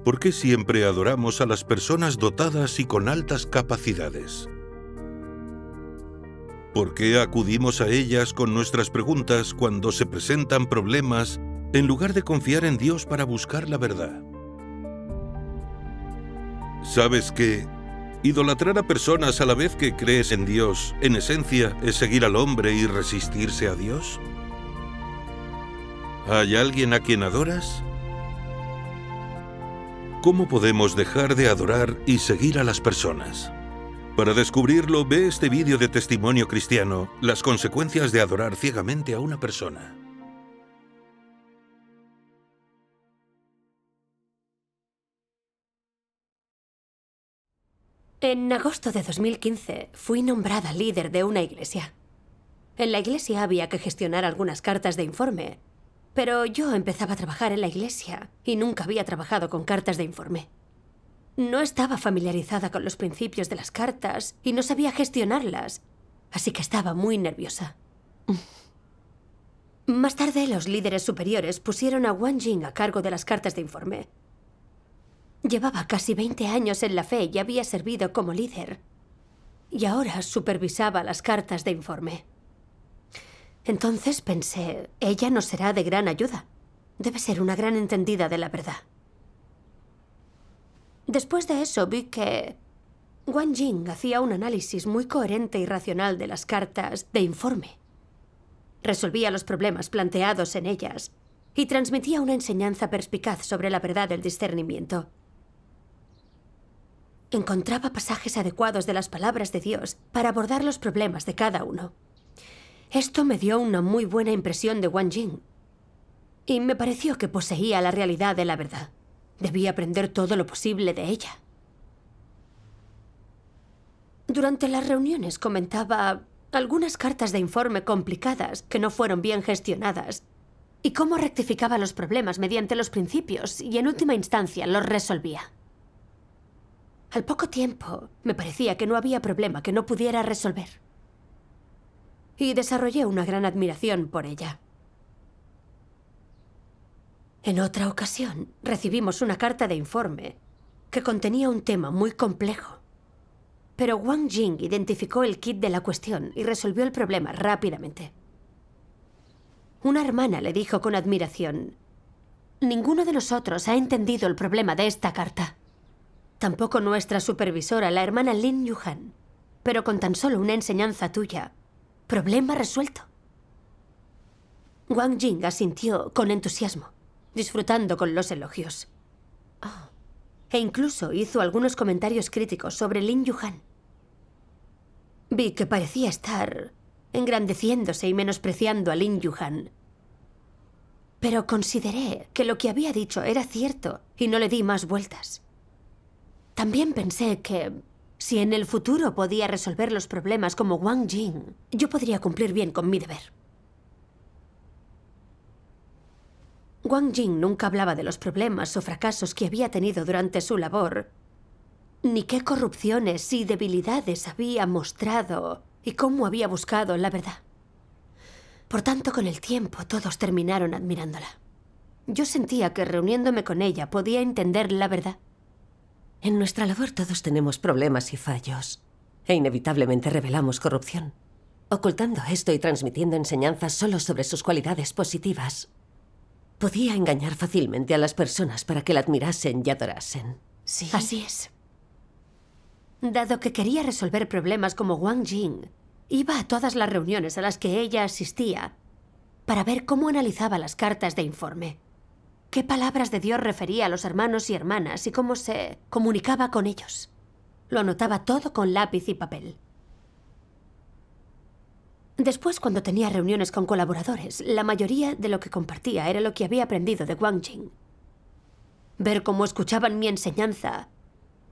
¿Por qué siempre adoramos a las personas dotadas y con altas capacidades? ¿Por qué acudimos a ellas con nuestras preguntas cuando se presentan problemas en lugar de confiar en Dios para buscar la verdad? ¿Sabes que idolatrar a personas a la vez que crees en Dios, en esencia, es seguir al hombre y resistirse a Dios? ¿Hay alguien a quien adoras? ¿Cómo podemos dejar de adorar y seguir a las personas? Para descubrirlo, ve este vídeo de testimonio cristiano, las consecuencias de adorar ciegamente a una persona. En agosto de 2015 fui nombrada líder de una iglesia. En la iglesia había que gestionar algunas cartas de informe, pero yo empezaba a trabajar en la iglesia y nunca había trabajado con cartas de informe. No estaba familiarizada con los principios de las cartas y no sabía gestionarlas, así que estaba muy nerviosa. Más tarde, los líderes superiores pusieron a Wang Jing a cargo de las cartas de informe. Llevaba casi 20 años en la fe y había servido como líder. Y ahora supervisaba las cartas de informe. Entonces pensé, ella nos será de gran ayuda. Debe ser una gran entendida de la verdad. Después de eso vi que Wang Jing hacía un análisis muy coherente y racional de las cartas de informe. Resolvía los problemas planteados en ellas y transmitía una enseñanza perspicaz sobre la verdad del discernimiento. Encontraba pasajes adecuados de las palabras de Dios para abordar los problemas de cada uno. Esto me dio una muy buena impresión de Wang Jing y me pareció que poseía la realidad de la verdad. Debí aprender todo lo posible de ella. Durante las reuniones comentaba algunas cartas de informe complicadas que no fueron bien gestionadas y cómo rectificaba los problemas mediante los principios y en última instancia los resolvía. Al poco tiempo me parecía que no había problema que no pudiera resolver y desarrollé una gran admiración por ella. En otra ocasión, recibimos una carta de informe que contenía un tema muy complejo. Pero Wang Jing identificó el quid de la cuestión y resolvió el problema rápidamente. Una hermana le dijo con admiración, «Ninguno de nosotros ha entendido el problema de esta carta. Tampoco nuestra supervisora, la hermana Lin Yuhan. Pero con tan solo una enseñanza tuya, problema resuelto». Wang Jing asintió con entusiasmo, disfrutando con los elogios. E incluso hizo algunos comentarios críticos sobre Lin Yuhan. Vi que parecía estar engrandeciéndose y menospreciando a Lin Yuhan. Pero consideré que lo que había dicho era cierto y no le di más vueltas. También pensé que si en el futuro podía resolver los problemas como Wang Jing, yo podría cumplir bien con mi deber. Wang Jing nunca hablaba de los problemas o fracasos que había tenido durante su labor, ni qué corrupciones y debilidades había mostrado y cómo había buscado la verdad. Por tanto, con el tiempo, todos terminaron admirándola. Yo sentía que reuniéndome con ella podía entender la verdad. En nuestra labor todos tenemos problemas y fallos, e inevitablemente revelamos corrupción, ocultando esto y transmitiendo enseñanzas solo sobre sus cualidades positivas. Podía engañar fácilmente a las personas para que la admirasen y adorasen. Sí. Así es. Dado que quería resolver problemas como Wang Jing, iba a todas las reuniones a las que ella asistía para ver cómo analizaba las cartas de informe, qué palabras de Dios refería a los hermanos y hermanas y cómo se comunicaba con ellos. Lo anotaba todo con lápiz y papel. Después, cuando tenía reuniones con colaboradores, la mayoría de lo que compartía era lo que había aprendido de Wang Jing. Ver cómo escuchaban mi enseñanza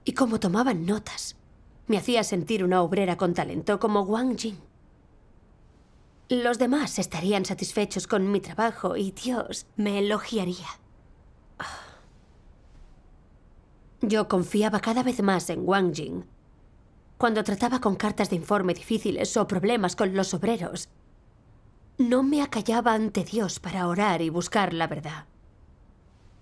y cómo tomaban notas me hacía sentir una obrera con talento como Wang Jing. Los demás estarían satisfechos con mi trabajo y Dios me elogiaría. Yo confiaba cada vez más en Wang Jing. Cuando trataba con cartas de informe difíciles o problemas con los obreros, no me acallaba ante Dios para orar y buscar la verdad.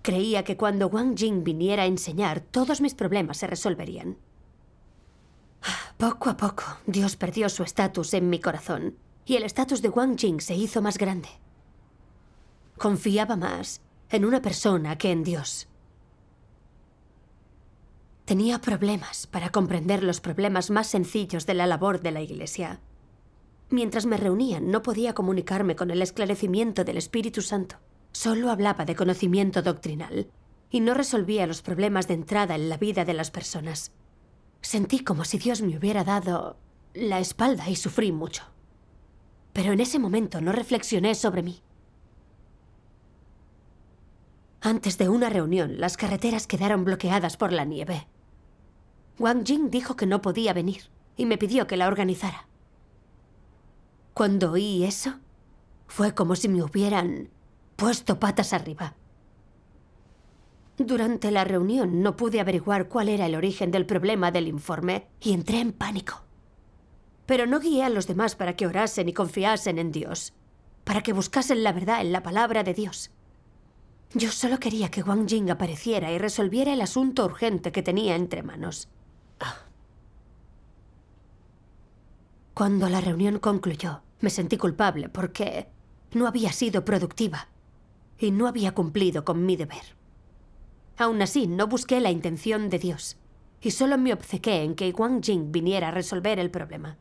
Creía que cuando Wang Jing viniera a enseñar, todos mis problemas se resolverían. Poco a poco, Dios perdió su estatus en mi corazón y el estatus de Wang Jing se hizo más grande. Confiaba más en una persona que en Dios. Tenía problemas para comprender los problemas más sencillos de la labor de la Iglesia. Mientras me reunían, no podía comunicarme con el esclarecimiento del Espíritu Santo. Solo hablaba de conocimiento doctrinal y no resolvía los problemas de entrada en la vida de las personas. Sentí como si Dios me hubiera dado la espalda y sufrí mucho. Pero en ese momento no reflexioné sobre mí. Antes de una reunión, las carreteras quedaron bloqueadas por la nieve. Wang Jing dijo que no podía venir y me pidió que la organizara. Cuando oí eso, fue como si me hubieran puesto patas arriba. Durante la reunión no pude averiguar cuál era el origen del problema del informe y entré en pánico. Pero no guié a los demás para que orasen y confiasen en Dios, para que buscasen la verdad en la palabra de Dios. Yo solo quería que Wang Jing apareciera y resolviera el asunto urgente que tenía entre manos. Cuando la reunión concluyó, me sentí culpable porque no había sido productiva y no había cumplido con mi deber. Aún así, no busqué la intención de Dios y solo me obcequé en que Wang Jing viniera a resolver el problema.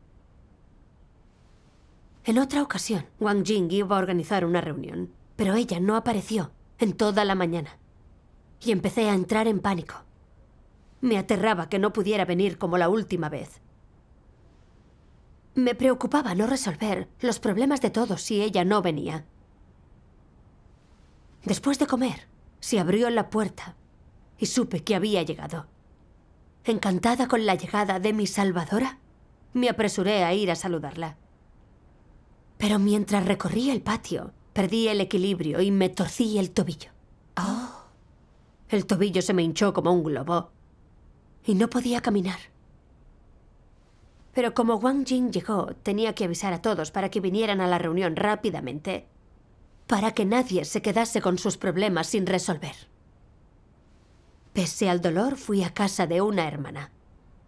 En otra ocasión, Wang Jing iba a organizar una reunión, pero ella no apareció en toda la mañana y empecé a entrar en pánico. Me aterraba que no pudiera venir como la última vez. Me preocupaba no resolver los problemas de todos si ella no venía. Después de comer, se abrió la puerta y supe que había llegado. Encantada con la llegada de mi salvadora, me apresuré a ir a saludarla. Pero mientras recorría el patio, perdí el equilibrio y me torcí el tobillo. El tobillo se me hinchó como un globo y no podía caminar. Pero como Wang Jing llegó, tenía que avisar a todos para que vinieran a la reunión rápidamente, para que nadie se quedase con sus problemas sin resolver. Pese al dolor, fui a casa de una hermana.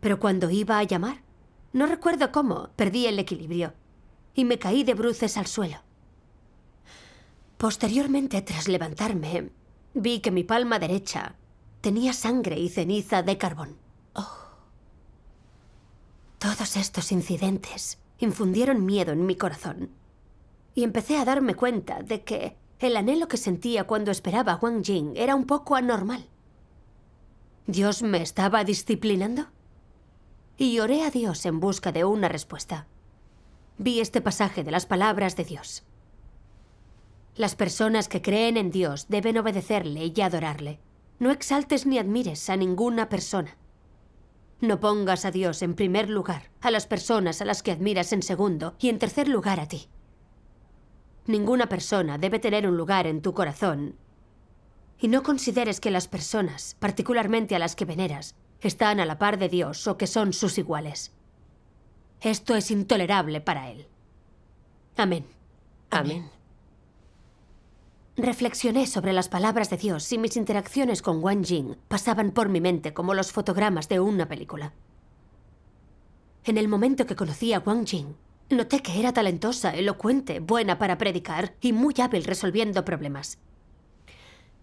Pero cuando iba a llamar, no recuerdo cómo, perdí el equilibrio y me caí de bruces al suelo. Posteriormente, tras levantarme, vi que mi palma derecha tenía sangre y ceniza de carbón. Todos estos incidentes infundieron miedo en mi corazón y empecé a darme cuenta de que el anhelo que sentía cuando esperaba a Wang Jing era un poco anormal. ¿Dios me estaba disciplinando? Y oré a Dios en busca de una respuesta. Vi este pasaje de las palabras de Dios. Las personas que creen en Dios deben obedecerle y adorarle. No exaltes ni admires a ninguna persona. No pongas a Dios en primer lugar, a las personas a las que admiras en segundo y en tercer lugar a ti. Ninguna persona debe tener un lugar en tu corazón. Y no consideres que las personas, particularmente a las que veneras, están a la par de Dios o que son sus iguales. Esto es intolerable para Él. Amén. Amén. Reflexioné sobre las palabras de Dios y mis interacciones con Wang Jing pasaban por mi mente como los fotogramas de una película. En el momento que conocí a Wang Jing, noté que era talentosa, elocuente, buena para predicar y muy hábil resolviendo problemas.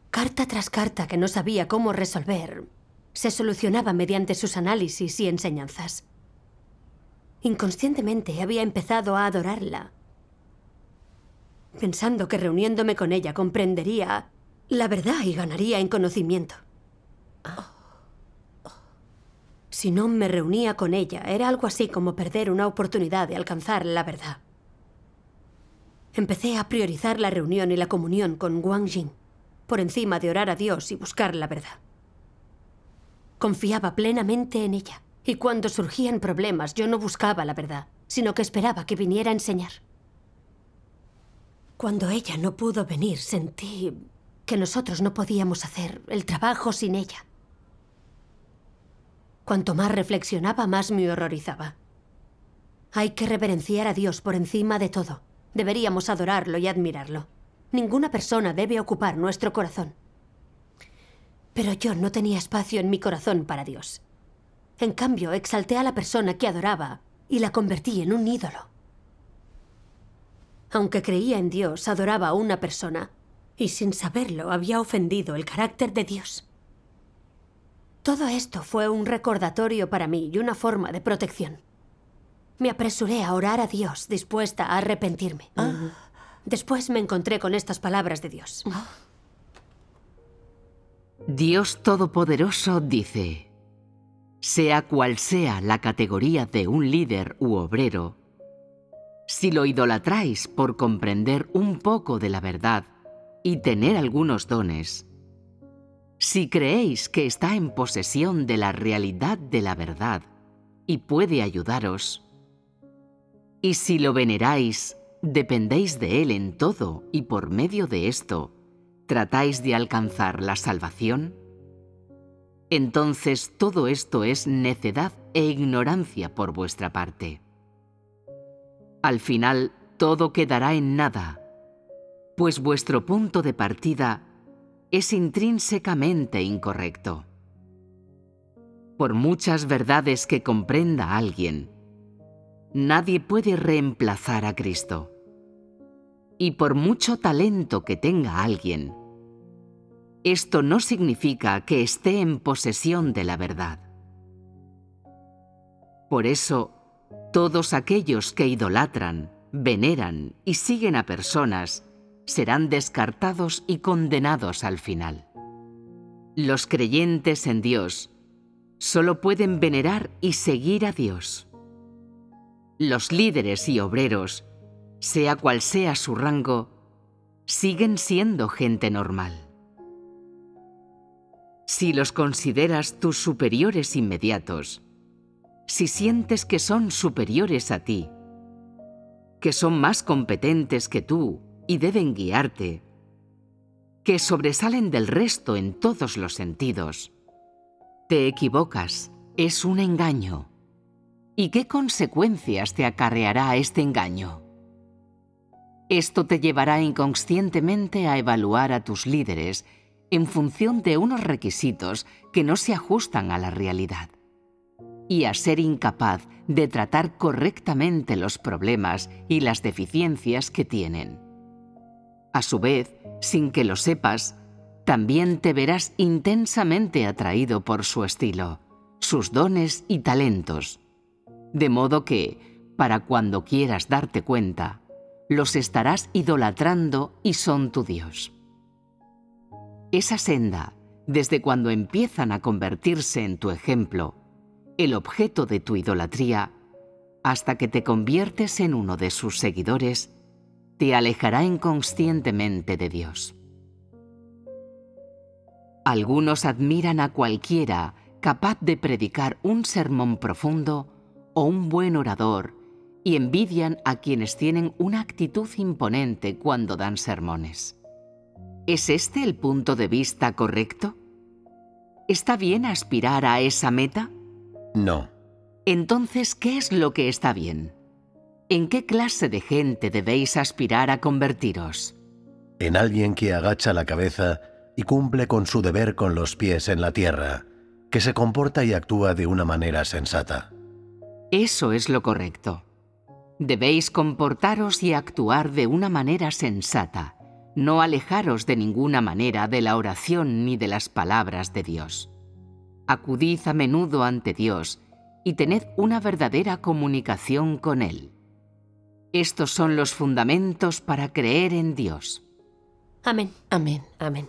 Carta tras carta que no sabía cómo resolver, se solucionaba mediante sus análisis y enseñanzas. Inconscientemente había empezado a adorarla, pensando que reuniéndome con ella comprendería la verdad y ganaría en conocimiento. Si no me reunía con ella, era algo así como perder una oportunidad de alcanzar la verdad. Empecé a priorizar la reunión y la comunión con Wang Jing, por encima de orar a Dios y buscar la verdad. Confiaba plenamente en ella, y cuando surgían problemas yo no buscaba la verdad, sino que esperaba que viniera a enseñar. Cuando ella no pudo venir, sentí que nosotros no podíamos hacer el trabajo sin ella. Cuanto más reflexionaba, más me horrorizaba. Hay que reverenciar a Dios por encima de todo. Deberíamos adorarlo y admirarlo. Ninguna persona debe ocupar nuestro corazón. Pero yo no tenía espacio en mi corazón para Dios. En cambio, exalté a la persona que adoraba y la convertí en un ídolo. Aunque creía en Dios, adoraba a una persona y sin saberlo había ofendido el carácter de Dios. Todo esto fue un recordatorio para mí y una forma de protección. Me apresuré a orar a Dios, dispuesta a arrepentirme. Después me encontré con estas palabras de Dios. Dios Todopoderoso dice: sea cual sea la categoría de un líder u obrero, si lo idolatráis por comprender un poco de la verdad y tener algunos dones, si creéis que está en posesión de la realidad de la verdad y puede ayudaros, y si lo veneráis, dependéis de él en todo y por medio de esto tratáis de alcanzar la salvación, entonces todo esto es necedad e ignorancia por vuestra parte. Al final todo quedará en nada, pues vuestro punto de partida es intrínsecamente incorrecto. Por muchas verdades que comprenda alguien, nadie puede reemplazar a Cristo. Y por mucho talento que tenga alguien, esto no significa que esté en posesión de la verdad. Por eso, todos aquellos que idolatran, veneran y siguen a personas serán descartados y condenados al final. Los creyentes en Dios solo pueden venerar y seguir a Dios. Los líderes y obreros, sea cual sea su rango, siguen siendo gente normal. Si los consideras tus superiores inmediatos, si sientes que son superiores a ti, que son más competentes que tú y deben guiarte, que sobresalen del resto en todos los sentidos, te equivocas, es un engaño. ¿Y qué consecuencias te acarreará este engaño? Esto te llevará inconscientemente a evaluar a tus líderes en función de unos requisitos que no se ajustan a la realidad, y a ser incapaz de tratar correctamente los problemas y las deficiencias que tienen. A su vez, sin que lo sepas, también te verás intensamente atraído por su estilo, sus dones y talentos, de modo que, para cuando quieras darte cuenta, los estarás idolatrando y son tu Dios. Esa senda, desde cuando empiezan a convertirse en tu ejemplo, el objeto de tu idolatría, hasta que te conviertes en uno de sus seguidores, te alejará inconscientemente de Dios. Algunos admiran a cualquiera capaz de predicar un sermón profundo o un buen orador y envidian a quienes tienen una actitud imponente cuando dan sermones. ¿Es este el punto de vista correcto? ¿Está bien aspirar a esa meta? No. Entonces, ¿qué es lo que está bien? ¿En qué clase de gente debéis aspirar a convertiros? En alguien que agacha la cabeza y cumple con su deber con los pies en la tierra, que se comporta y actúa de una manera sensata. Eso es lo correcto. Debéis comportaros y actuar de una manera sensata, no alejaros de ninguna manera de la oración ni de las palabras de Dios. Acudid a menudo ante Dios y tened una verdadera comunicación con Él. Estos son los fundamentos para creer en Dios. Amén. Amén, amén.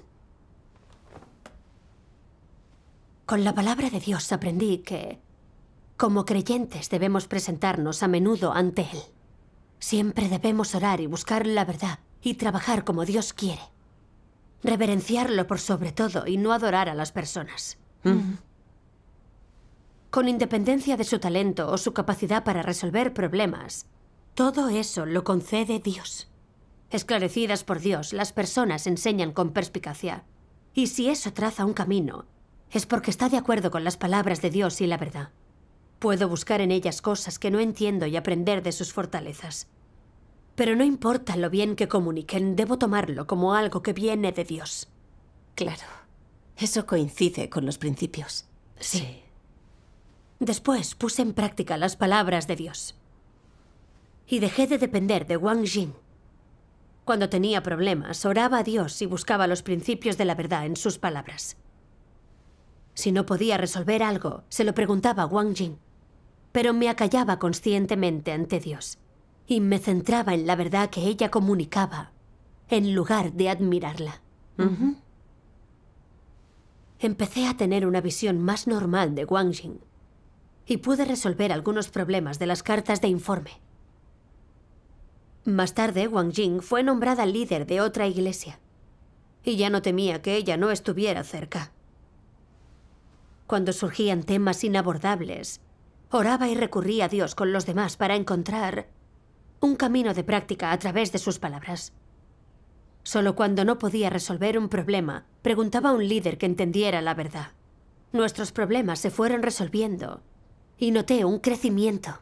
Con la palabra de Dios aprendí que, como creyentes, debemos presentarnos a menudo ante Él. Siempre debemos orar y buscar la verdad y trabajar como Dios quiere. Reverenciarlo por sobre todo y no adorar a las personas. Con independencia de su talento o su capacidad para resolver problemas, todo eso lo concede Dios. Esclarecidas por Dios, las personas enseñan con perspicacia. Y si eso traza un camino, es porque está de acuerdo con las palabras de Dios y la verdad. Puedo buscar en ellas cosas que no entiendo y aprender de sus fortalezas. Pero no importa lo bien que comuniquen, debo tomarlo como algo que viene de Dios. Claro. Eso coincide con los principios. Sí. Después puse en práctica las palabras de Dios. Y dejé de depender de Wang Jing. Cuando tenía problemas, oraba a Dios y buscaba los principios de la verdad en sus palabras. Si no podía resolver algo, se lo preguntaba a Wang Jing. Pero me acallaba conscientemente ante Dios. Y me centraba en la verdad que ella comunicaba, en lugar de admirarla. Empecé a tener una visión más normal de Wang Jing. Y pude resolver algunos problemas de las cartas de informe. Más tarde, Wang Jing fue nombrada líder de otra iglesia. Y ya no temía que ella no estuviera cerca. Cuando surgían temas inabordables, oraba y recurría a Dios con los demás para encontrar un camino de práctica a través de sus palabras. Solo cuando no podía resolver un problema, preguntaba a un líder que entendiera la verdad. Nuestros problemas se fueron resolviendo y noté un crecimiento.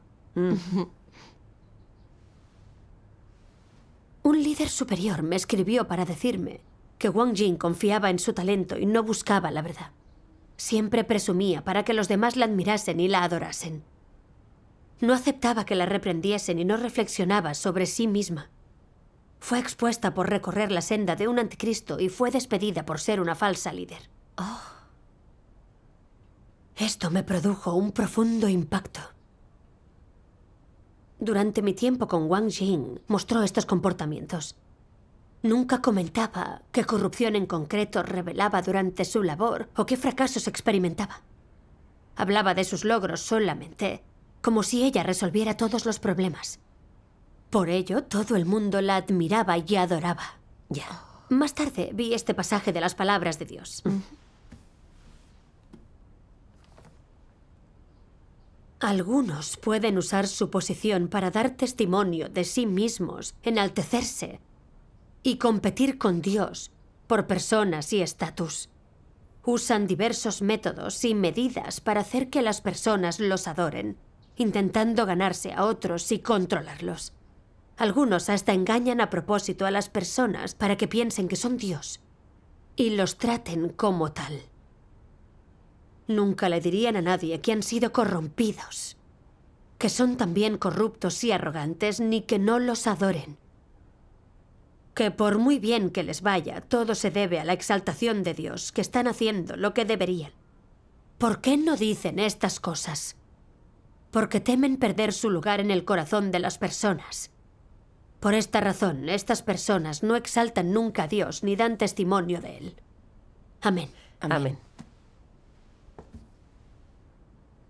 Un líder superior me escribió para decirme que Wang Jing confiaba en su talento y no buscaba la verdad. Siempre presumía para que los demás la admirasen y la adorasen. No aceptaba que la reprendiesen y no reflexionaba sobre sí misma. Fue expuesta por recorrer la senda de un anticristo y fue despedida por ser una falsa líder. Esto me produjo un profundo impacto. Durante mi tiempo con Wang Jing, mostró estos comportamientos. Nunca comentaba qué corrupción en concreto revelaba durante su labor o qué fracasos experimentaba. Hablaba de sus logros solamente, como si ella resolviera todos los problemas. Por ello, todo el mundo la admiraba y adoraba. Ya. Más tarde vi este pasaje de las palabras de Dios. Algunos pueden usar su posición para dar testimonio de sí mismos, enaltecerse y competir con Dios por personas y estatus. Usan diversos métodos y medidas para hacer que las personas los adoren, intentando ganarse a otros y controlarlos. Algunos hasta engañan a propósito a las personas para que piensen que son Dios y los traten como tal. Nunca le dirían a nadie que han sido corrompidos, que son también corruptos y arrogantes, ni que no los adoren. Que por muy bien que les vaya, todo se debe a la exaltación de Dios, que están haciendo lo que deberían. ¿Por qué no dicen estas cosas? Porque temen perder su lugar en el corazón de las personas. Por esta razón, estas personas no exaltan nunca a Dios ni dan testimonio de Él. Amén. Amén.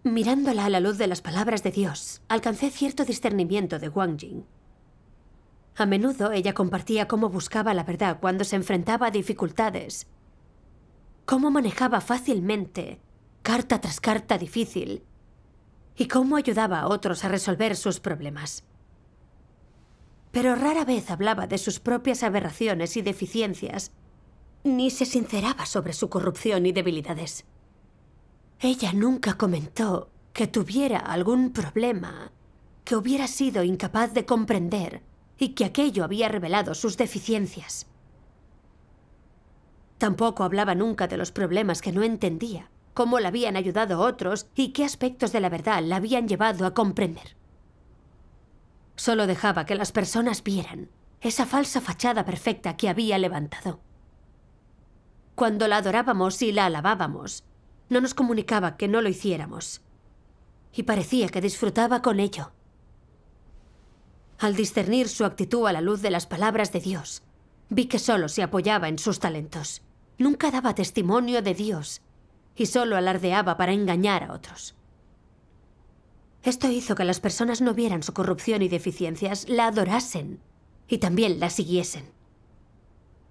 Mirándola a la luz de las palabras de Dios, alcancé cierto discernimiento de Wang Jing. A menudo ella compartía cómo buscaba la verdad cuando se enfrentaba a dificultades, cómo manejaba fácilmente carta tras carta difícil y cómo ayudaba a otros a resolver sus problemas. Pero rara vez hablaba de sus propias aberraciones y deficiencias, ni se sinceraba sobre su corrupción y debilidades. Ella nunca comentó que tuviera algún problema que hubiera sido incapaz de comprender y que aquello había revelado sus deficiencias. Tampoco hablaba nunca de los problemas que no entendía, cómo la habían ayudado otros y qué aspectos de la verdad la habían llevado a comprender. Solo dejaba que las personas vieran esa falsa fachada perfecta que había levantado. Cuando la adorábamos y la alabábamos, no nos comunicaba que no lo hiciéramos. Y parecía que disfrutaba con ello. Al discernir su actitud a la luz de las palabras de Dios, vi que solo se apoyaba en sus talentos. Nunca daba testimonio de Dios y solo alardeaba para engañar a otros. Esto hizo que las personas no vieran su corrupción y deficiencias, la adorasen y también la siguiesen.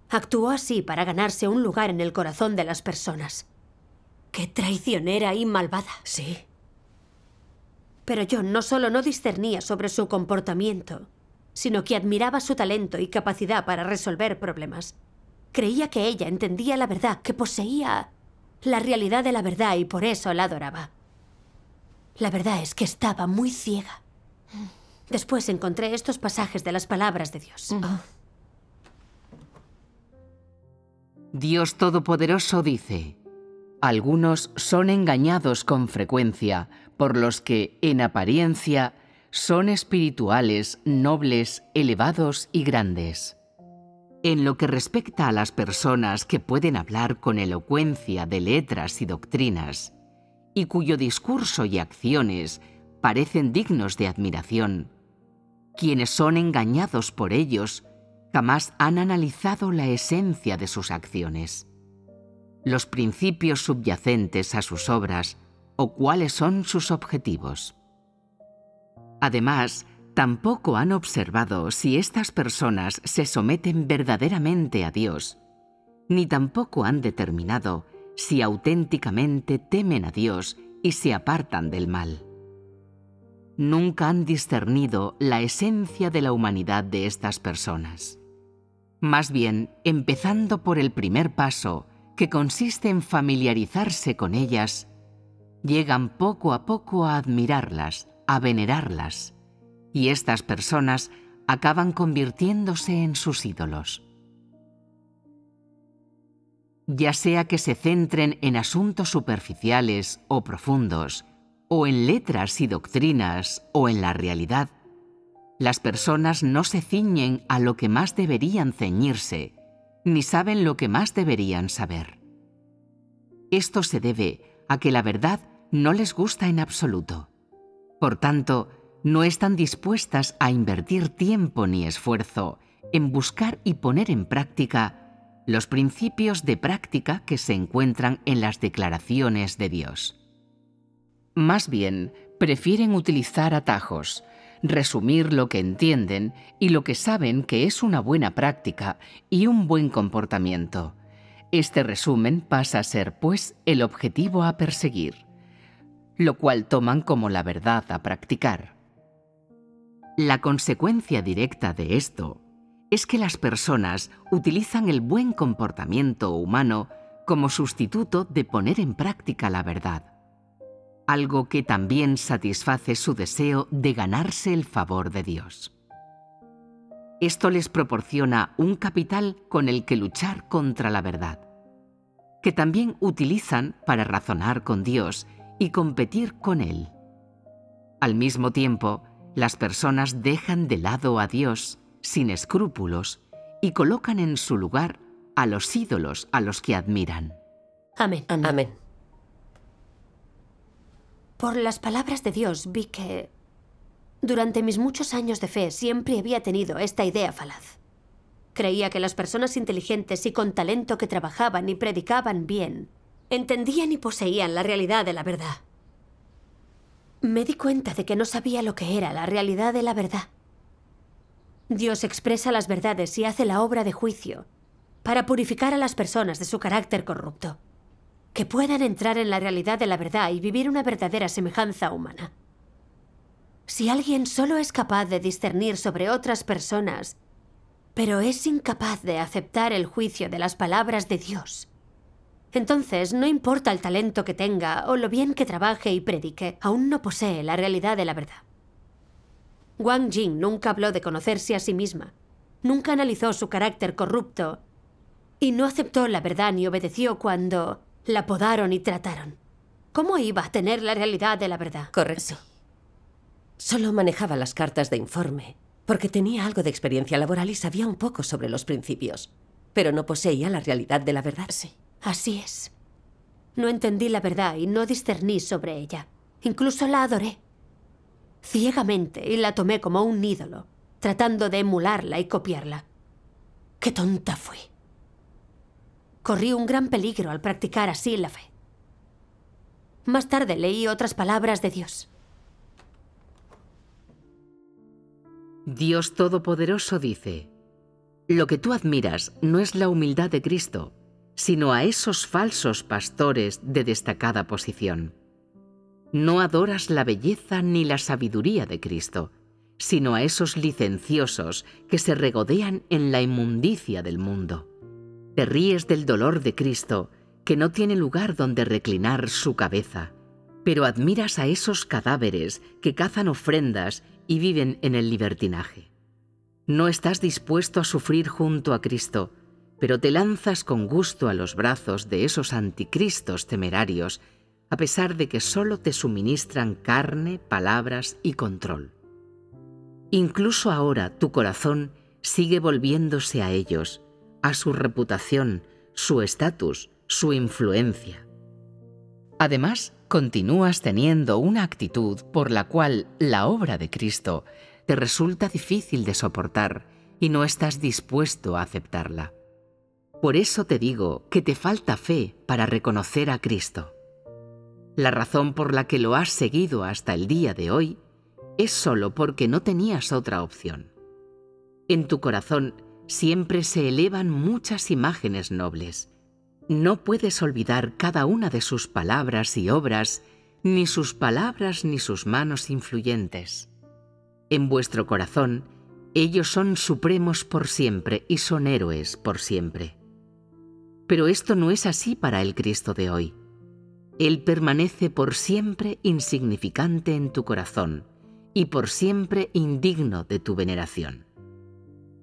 Actuó así para ganarse un lugar en el corazón de las personas. ¡Qué traicionera y malvada! Sí. Pero yo no solo no discernía sobre su comportamiento, sino que admiraba su talento y capacidad para resolver problemas. Creía que ella entendía la verdad, que poseía la realidad de la verdad y por eso la adoraba. La verdad es que estaba muy ciega. Después encontré estos pasajes de las palabras de Dios. Dios Todopoderoso dice: Algunos son engañados con frecuencia por los que, en apariencia, son espirituales, nobles, elevados y grandes. En lo que respecta a las personas que pueden hablar con elocuencia de letras y doctrinas, y cuyo discurso y acciones parecen dignos de admiración, quienes son engañados por ellos jamás han analizado la esencia de sus acciones, los principios subyacentes a sus obras o cuáles son sus objetivos. Además, tampoco han observado si estas personas se someten verdaderamente a Dios, ni tampoco han determinado si auténticamente temen a Dios y se apartan del mal. Nunca han discernido la esencia de la humanidad de estas personas. Más bien, empezando por el primer paso, que consiste en familiarizarse con ellas, llegan poco a poco a admirarlas, a venerarlas, y estas personas acaban convirtiéndose en sus ídolos. Ya sea que se centren en asuntos superficiales o profundos, o en letras y doctrinas, o en la realidad, las personas no se ciñen a lo que más deberían ceñirse, ni saben lo que más deberían saber. Esto se debe a que la verdad no les gusta en absoluto. Por tanto, no están dispuestas a invertir tiempo ni esfuerzo en buscar y poner en práctica los principios de práctica que se encuentran en las declaraciones de Dios. Más bien, prefieren utilizar atajos, resumir lo que entienden y lo que saben que es una buena práctica y un buen comportamiento. Este resumen pasa a ser, pues, el objetivo a perseguir, lo cual toman como la verdad a practicar. La consecuencia directa de esto es que las personas utilizan el buen comportamiento humano como sustituto de poner en práctica la verdad, algo que también satisface su deseo de ganarse el favor de Dios. Esto les proporciona un capital con el que luchar contra la verdad, que también utilizan para razonar con Dios y competir con Él. Al mismo tiempo, las personas dejan de lado a Dios sin escrúpulos y colocan en su lugar a los ídolos a los que admiran. Amén. Amén. Por las palabras de Dios vi que durante mis muchos años de fe siempre había tenido esta idea falaz. Creía que las personas inteligentes y con talento que trabajaban y predicaban bien entendían y poseían la realidad de la verdad. Me di cuenta de que no sabía lo que era la realidad de la verdad. Dios expresa las verdades y hace la obra de juicio para purificar a las personas de su carácter corrupto, que puedan entrar en la realidad de la verdad y vivir una verdadera semejanza humana. Si alguien solo es capaz de discernir sobre otras personas, pero es incapaz de aceptar el juicio de las palabras de Dios, entonces no importa el talento que tenga o lo bien que trabaje y predique, aún no posee la realidad de la verdad. Wang Jing nunca habló de conocerse a sí misma, nunca analizó su carácter corrupto y no aceptó la verdad ni obedeció cuando la podaron y trataron. ¿Cómo iba a tener la realidad de la verdad? Correcto. Solo manejaba las cartas de informe, porque tenía algo de experiencia laboral y sabía un poco sobre los principios, pero no poseía la realidad de la verdad. Sí, así es. No entendí la verdad y no discerní sobre ella. Incluso la adoré ciegamente y la tomé como un ídolo, tratando de emularla y copiarla. ¡Qué tonta fui! Corrí un gran peligro al practicar así la fe. Más tarde leí otras palabras de Dios. Dios Todopoderoso dice: lo que tú admiras no es la humildad de Cristo, sino a esos falsos pastores de destacada posición. No adoras la belleza ni la sabiduría de Cristo, sino a esos licenciosos que se regodean en la inmundicia del mundo. Te ríes del dolor de Cristo, que no tiene lugar donde reclinar su cabeza, pero admiras a esos cadáveres que cazan ofrendas y viven en el libertinaje. No estás dispuesto a sufrir junto a Cristo, pero te lanzas con gusto a los brazos de esos anticristos temerarios, a pesar de que solo te suministran carne, palabras y control. Incluso ahora tu corazón sigue volviéndose a ellos, a su reputación, su estatus, su influencia. Además, continúas teniendo una actitud por la cual la obra de Cristo te resulta difícil de soportar y no estás dispuesto a aceptarla. Por eso te digo que te falta fe para reconocer a Cristo. La razón por la que lo has seguido hasta el día de hoy es solo porque no tenías otra opción. En tu corazón siempre se elevan muchas imágenes nobles. No puedes olvidar cada una de sus palabras y obras, ni sus palabras ni sus manos influyentes. En vuestro corazón, ellos son supremos por siempre y son héroes por siempre. Pero esto no es así para el Cristo de hoy. Él permanece por siempre insignificante en tu corazón y por siempre indigno de tu veneración.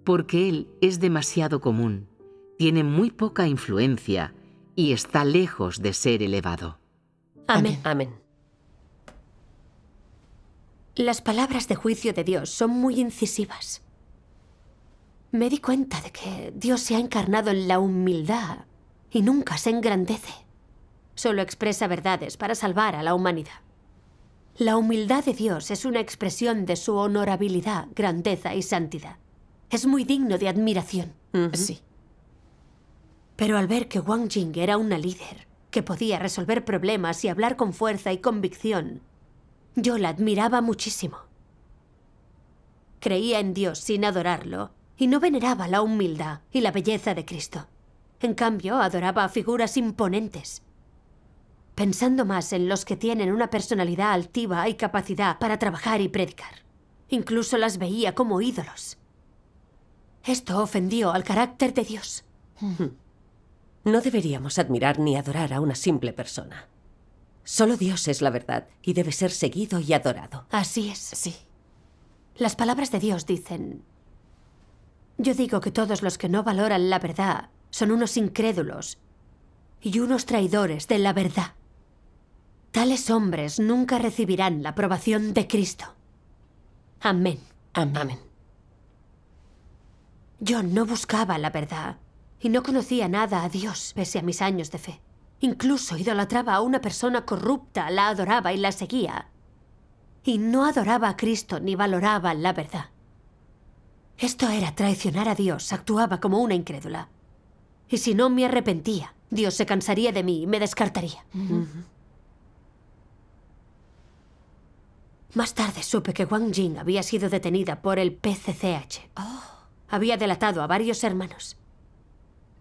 Porque Él es demasiado común, tiene muy poca influencia y está lejos de ser elevado. Amén. Amén. Las palabras de juicio de Dios son muy incisivas. Me di cuenta de que Dios se ha encarnado en la humildad y nunca se engrandece. Solo expresa verdades para salvar a la humanidad. La humildad de Dios es una expresión de su honorabilidad, grandeza y santidad. Es muy digno de admiración. Sí. Pero al ver que Wang Jing era una líder, que podía resolver problemas y hablar con fuerza y convicción, yo la admiraba muchísimo. Creía en Dios sin adorarlo y no veneraba la humildad y la belleza de Cristo. En cambio, adoraba a figuras imponentes, pensando más en los que tienen una personalidad altiva y capacidad para trabajar y predicar. Incluso las veía como ídolos. Esto ofendió al carácter de Dios. No deberíamos admirar ni adorar a una simple persona. Solo Dios es la verdad y debe ser seguido y adorado. Así es. Sí. Las palabras de Dios dicen: yo digo que todos los que no valoran la verdad son unos incrédulos y unos traidores de la verdad. Tales hombres nunca recibirán la aprobación de Cristo. Amén. Amén. Yo no buscaba la verdad y no conocía nada a Dios pese a mis años de fe. Incluso idolatraba a una persona corrupta, la adoraba y la seguía. Y no adoraba a Cristo ni valoraba la verdad. Esto era traicionar a Dios, actuaba como una incrédula. Y si no me arrepentía, Dios se cansaría de mí y me descartaría. Más tarde supe que Wang Jing había sido detenida por el PCCH. Había delatado a varios hermanos.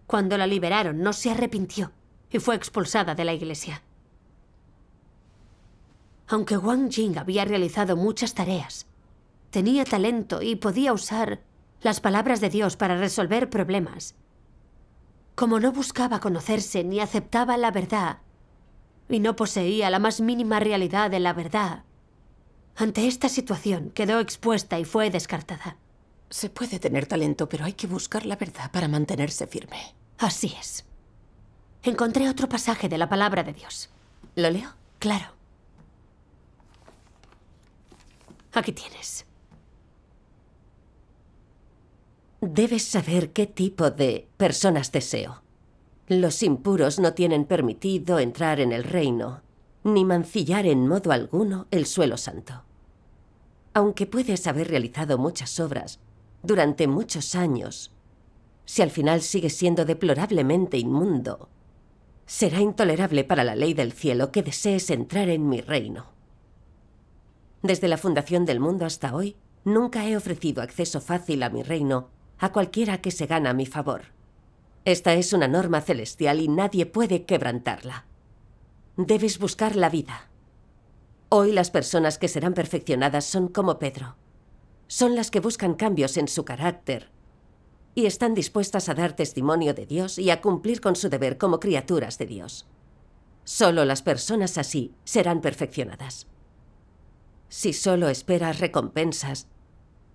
Cuando la liberaron, no se arrepintió y fue expulsada de la iglesia. Aunque Wang Jing había realizado muchas tareas, tenía talento y podía usar las palabras de Dios para resolver problemas. Como no buscaba conocerse ni aceptaba la verdad, y no poseía la más mínima realidad de la verdad, ante esta situación quedó expuesta y fue descartada. Se puede tener talento, pero hay que buscar la verdad para mantenerse firme. Así es. Encontré otro pasaje de la palabra de Dios. ¿Lo leo? Claro. Aquí tienes. Debes saber qué tipo de personas deseo. Los impuros no tienen permitido entrar en el reino, ni mancillar en modo alguno el suelo santo. Aunque puedes haber realizado muchas obras durante muchos años, si al final sigues siendo deplorablemente inmundo, será intolerable para la ley del cielo que desees entrar en mi reino. Desde la fundación del mundo hasta hoy, nunca he ofrecido acceso fácil a mi reino a cualquiera que se gana mi favor. Esta es una norma celestial y nadie puede quebrantarla. Debes buscar la vida. Hoy las personas que serán perfeccionadas son como Pedro. Son las que buscan cambios en su carácter y están dispuestas a dar testimonio de Dios y a cumplir con su deber como criaturas de Dios. Solo las personas así serán perfeccionadas. Si solo esperas recompensas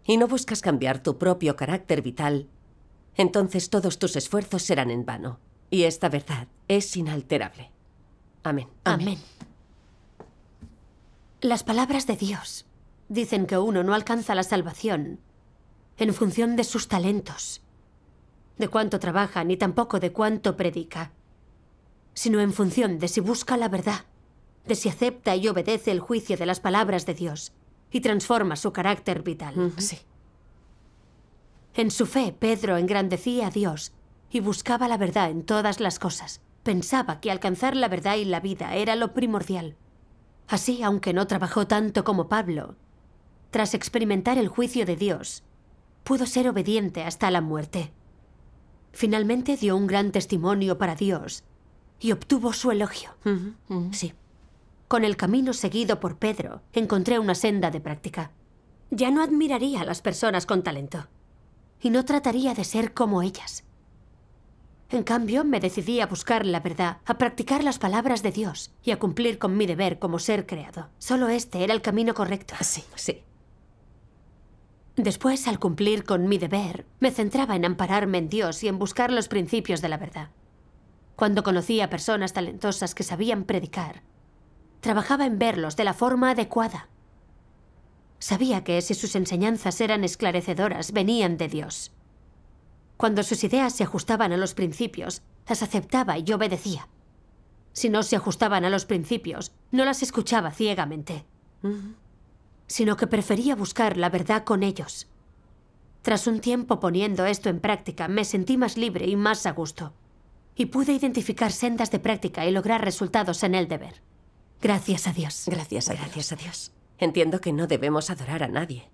y no buscas cambiar tu propio carácter vital, entonces todos tus esfuerzos serán en vano. Y esta verdad es inalterable. Amén. Amén. Las palabras de Dios dicen que uno no alcanza la salvación en función de sus talentos, de cuánto trabaja, ni tampoco de cuánto predica, sino en función de si busca la verdad, de si acepta y obedece el juicio de las palabras de Dios y transforma su carácter vital. Sí. En su fe, Pedro engrandecía a Dios y buscaba la verdad en todas las cosas. Pensaba que alcanzar la verdad y la vida era lo primordial. Así, aunque no trabajó tanto como Pablo, tras experimentar el juicio de Dios, pudo ser obediente hasta la muerte. Finalmente dio un gran testimonio para Dios y obtuvo su elogio. Sí. Con el camino seguido por Pedro, encontré una senda de práctica. Ya no admiraría a las personas con talento y no trataría de ser como ellas. En cambio, me decidí a buscar la verdad, a practicar las palabras de Dios y a cumplir con mi deber como ser creado. Solo este era el camino correcto. Sí, sí. Después, al cumplir con mi deber, me centraba en ampararme en Dios y en buscar los principios de la verdad. Cuando conocí a personas talentosas que sabían predicar, trabajaba en verlos de la forma adecuada. Sabía que si sus enseñanzas eran esclarecedoras, venían de Dios. Cuando sus ideas se ajustaban a los principios, las aceptaba y obedecía. Si no se ajustaban a los principios, no las escuchaba ciegamente, sino que prefería buscar la verdad con ellos. Tras un tiempo poniendo esto en práctica, me sentí más libre y más a gusto. Y pude identificar sendas de práctica y lograr resultados en el deber. Gracias a Dios. Gracias a Dios. Gracias a Dios. Entiendo que no debemos adorar a nadie.